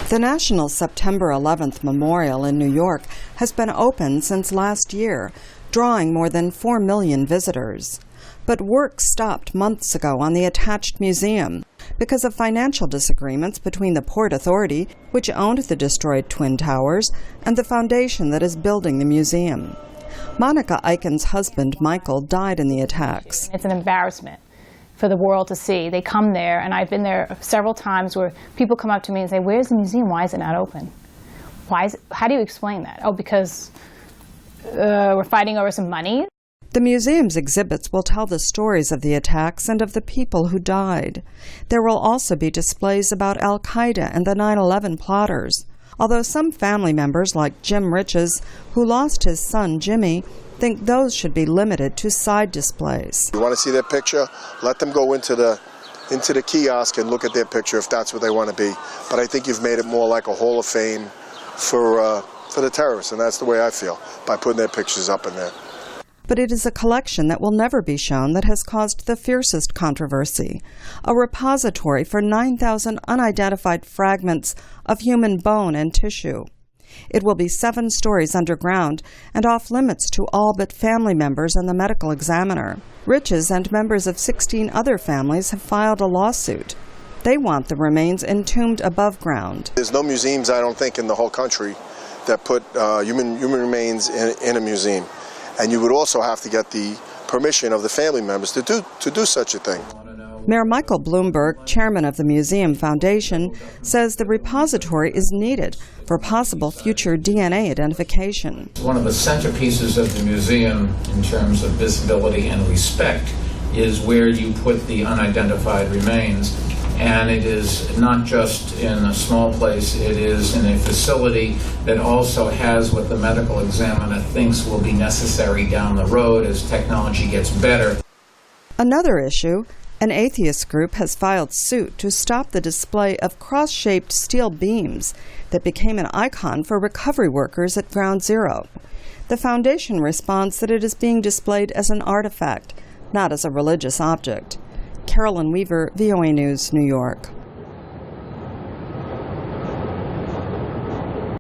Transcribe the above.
The National September 11th Memorial in New York has been open since last year, drawing more than 4 million visitors. But work stopped months ago on the attached museum because of financial disagreements between the Port Authority, which owned the destroyed Twin Towers, and the foundation that is building the museum. Monica Eichen's husband, Michael, died in the attacks. It's an embarrassment for the world to see. They come there, and I've been there several times where people come up to me and say, "Where's the museum? Why is it not open? How do you explain that?" "Oh, because we're fighting over some money." The museum's exhibits will tell the stories of the attacks and of the people who died. There will also be displays about Al-Qaeda and the 9/11 plotters, although some family members, like Jim Riches, who lost his son Jimmy, think those should be limited to side displays. You want to see their picture? Let them go into the kiosk and look at their picture if that's what they want to be. But I think you've made it more like a Hall of Fame for the terrorists, and that's the way I feel, by putting their pictures up in there. But it is a collection that will never be shown that has caused the fiercest controversy, a repository for 9,000 unidentified fragments of human bone and tissue. It will be 7 stories underground and off-limits to all but family members and the medical examiner. Riches and members of 16 other families have filed a lawsuit. They want the remains entombed above ground. There's no museums, I don't think, in the whole country that put human remains in a museum. And you would also have to get the permission of the family members to do such a thing. Mayor Michael Bloomberg, chairman of the Museum Foundation, says the repository is needed for possible future DNA identification. One of the centerpieces of the museum in terms of visibility and respect is where you put the unidentified remains. And it is not just in a small place, it is in a facility that also has what the medical examiner thinks will be necessary down the road as technology gets better. Another issue, an atheist group has filed suit to stop the display of cross-shaped steel beams that became an icon for recovery workers at Ground Zero. The foundation responds that it is being displayed as an artifact, not as a religious object. Carolyn Weaver, VOA News, New York.